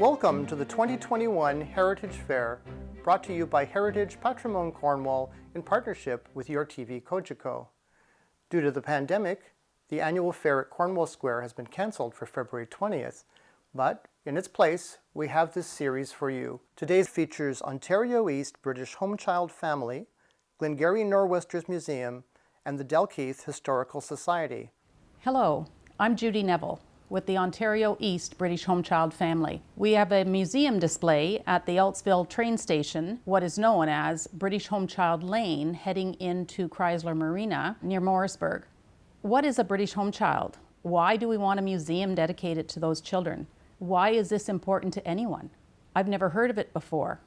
Welcome to the 2021 Heritage Fair, brought to you by Heritage Patrimoine Cornwall in partnership with your TV Cogeco. Due to the pandemic, the annual fair at Cornwall Square has been cancelled for February 20th, but in its place, we have this series for you. Today features Ontario East British Homechild Family, Glengarry Nor'Westers Museum, and the Dalkeith Historical Society. Hello, I'm Judy Neville with the Ontario East British Homechild Family. We have a museum display at the Eltsville train station, what is known as British Homechild Lane, heading into Chrysler Marina near Morrisburg. What is a British Homechild? Why do we want a museum dedicated to those children? Why is this important to anyone? I've never heard of it before.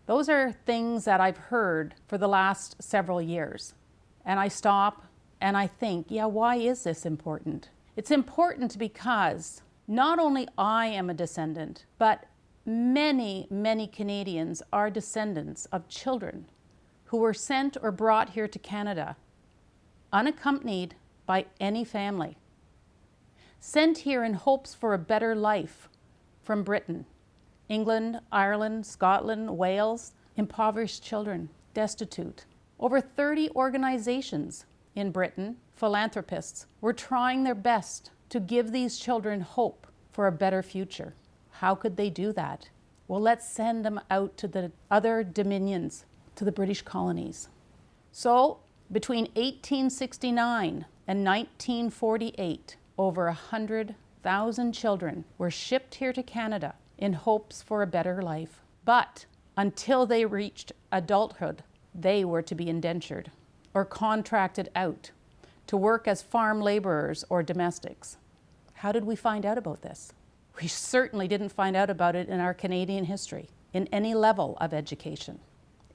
Those are things that I've heard for the last several years. And I stop and I think, yeah, why is this important? It's important because not only I am a descendant, but many, many Canadians are descendants of children who were sent or brought here to Canada unaccompanied by any family, sent here in hopes for a better life from Britain, England, Ireland, Scotland, Wales, impoverished children, destitute. Over 30 organizations in Britain, philanthropists, were trying their best to give these children hope for a better future. How could they do that? Well, let's send them out to the other dominions, to the British colonies. So, between 1869 and 1948, over 100,000 children were shipped here to Canada in hopes for a better life. But until they reached adulthood, they were to be indentured or contracted out to work as farm laborers or domestics. How did we find out about this? We certainly didn't find out about it in our Canadian history, in any level of education.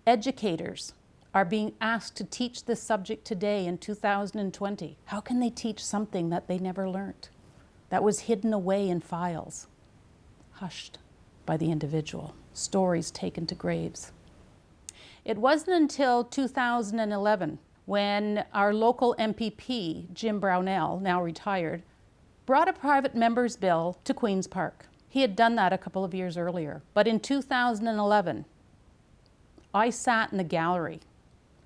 Educators are being asked to teach this subject today in 2020. How can they teach something that they never learned, that was hidden away in files, hushed by the individual, stories taken to graves? It wasn't until 2011 when our local MPP, Jim Brownell, now retired, brought a private member's bill to Queen's Park. He had done that a couple of years earlier. But in 2011, I sat in the gallery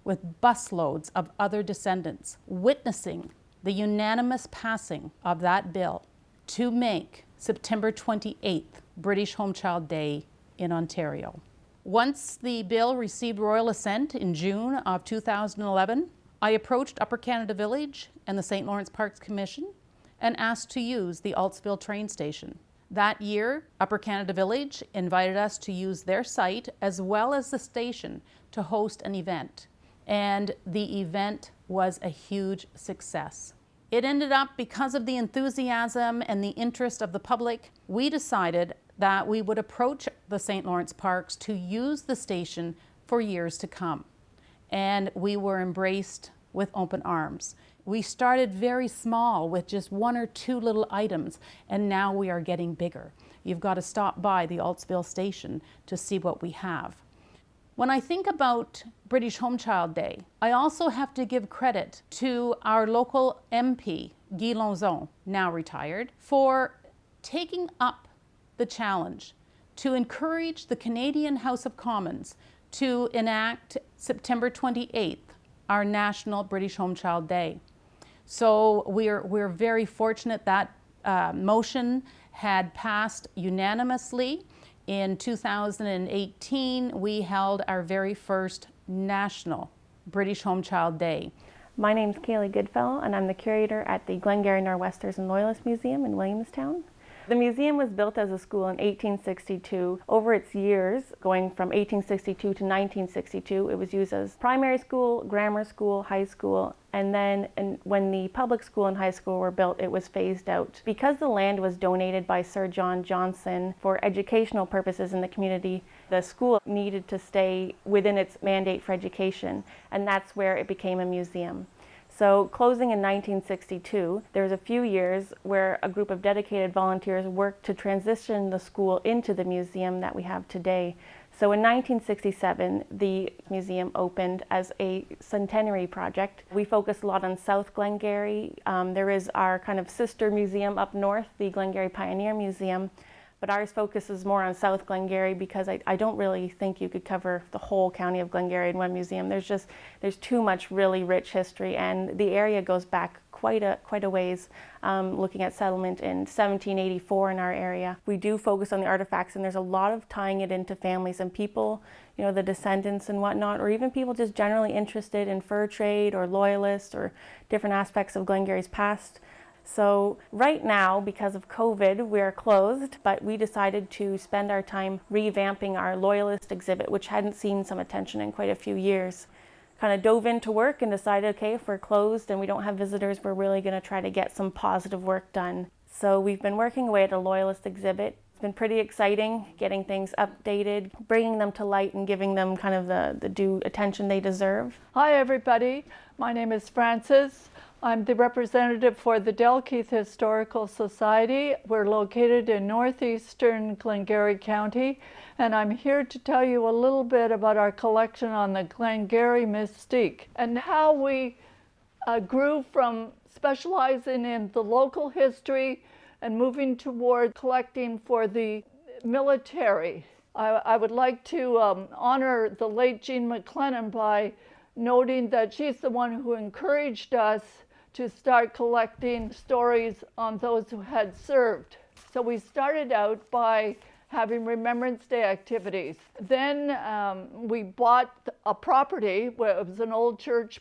with busloads of other descendants witnessing the unanimous passing of that bill to make September 28th British Homechild Day in Ontario. Once the bill received royal assent in June of 2011, I approached Upper Canada Village and the St. Lawrence Parks Commission and asked to use the Eltsville train station. That year, Upper Canada Village invited us to use their site as well as the station to host an event. And the event was a huge success. It ended up, because of the enthusiasm and the interest of the public, we decided that we would approach the St. Lawrence Parks to use the station for years to come. And we were embraced with open arms. We started very small with just one or two little items, and now we are getting bigger. You've got to stop by the Eltsville station to see what we have. When I think about British Homechild Day, I also have to give credit to our local MP, Guy Lonzon, now retired, for taking up the challenge to encourage the Canadian House of Commons to enact September 28th, our National British Homechild Day. So we're very fortunate that motion had passed unanimously. In 2018, we held our very first National British Homechild Day. My name's Keleigh Goodfellow, and I'm the curator at the Glengarry Nor'Westers and Loyalist Museum in Williamstown. The museum was built as a school in 1862. Over its years, going from 1862 to 1962, it was used as primary school, grammar school, high school, and then when the public school and high school were built, it was phased out. Because the land was donated by Sir John Johnson for educational purposes in the community, the school needed to stay within its mandate for education, and that's where it became a museum. So closing in 1962, there was a few years where a group of dedicated volunteers worked to transition the school into the museum that we have today. So in 1967, the museum opened as a centenary project. We focused a lot on South Glengarry. There is our kind of sister museum up north, the Glengarry Pioneer Museum. but ours focuses more on South Glengarry because I don't really think you could cover the whole county of Glengarry in one museum. There's too much really rich history, and the area goes back quite a ways, looking at settlement in 1784 in our area. We do focus on the artifacts, and there's a lot of tying it into families and people, you know, the descendants and whatnot, or even people just generally interested in fur trade or loyalists or different aspects of Glengarry's past. So right now, because of COVID, we're closed, but we decided to spend our time revamping our Loyalist exhibit, which hadn't seen some attention in quite a few years. Kind of dove into work and decided, okay, if we're closed and we don't have visitors, we're really going to try to get some positive work done. So we've been working away at a Loyalist exhibit. It's been pretty exciting, getting things updated, bringing them to light and giving them kind of the due attention they deserve. Hi everybody, my name is Frances. I'm the representative for the Dalkeith Historical Society. We're located in northeastern Glengarry County, and I'm here to tell you a little bit about our collection on the Glengarry mystique and how we grew from specializing in the local history and moving toward collecting for the military. I would like to honor the late Jean McLennan by noting that she's the one who encouraged us to start collecting stories on those who had served. So we started out by having Remembrance Day activities. Then we bought a property where it was an old church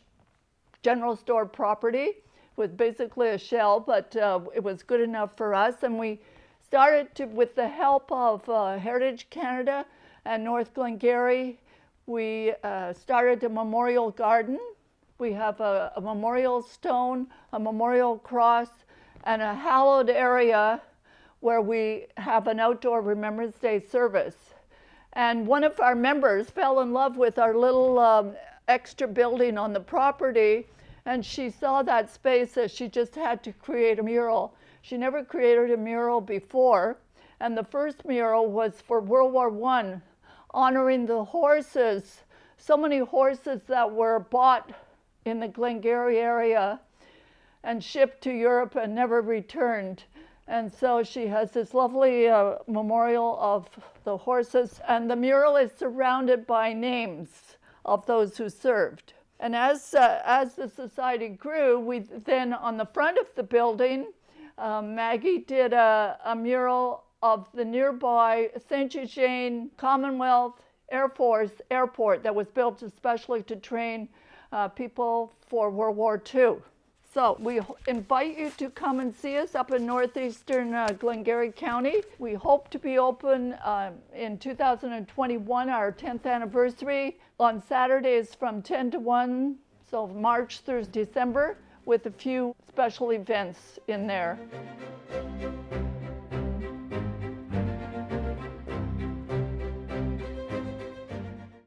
general store property with basically a shell, but it was good enough for us. And we started to, with the help of Heritage Canada and North Glengarry, we started a memorial garden. We have a memorial stone, a memorial cross, and a hallowed area where we have an outdoor Remembrance Day service. And one of our members fell in love with our little extra building on the property, and she saw that space as she just had to create a mural. She never created a mural before, and the first mural was for World War I, honoring the horses, so many horses that were bought in the Glengarry area and shipped to Europe and never returned. And so she has this lovely memorial of the horses, and the mural is surrounded by names of those who served. And as the society grew, we then, on the front of the building, Maggie did a mural of the nearby St. Eugene Commonwealth Air Force airport that was built especially to train people for World War II. So we invite you to come and see us up in northeastern Glengarry County. We hope to be open in 2021, our 10th anniversary, on Saturdays from 10 to 1, so March through December, with a few special events in there.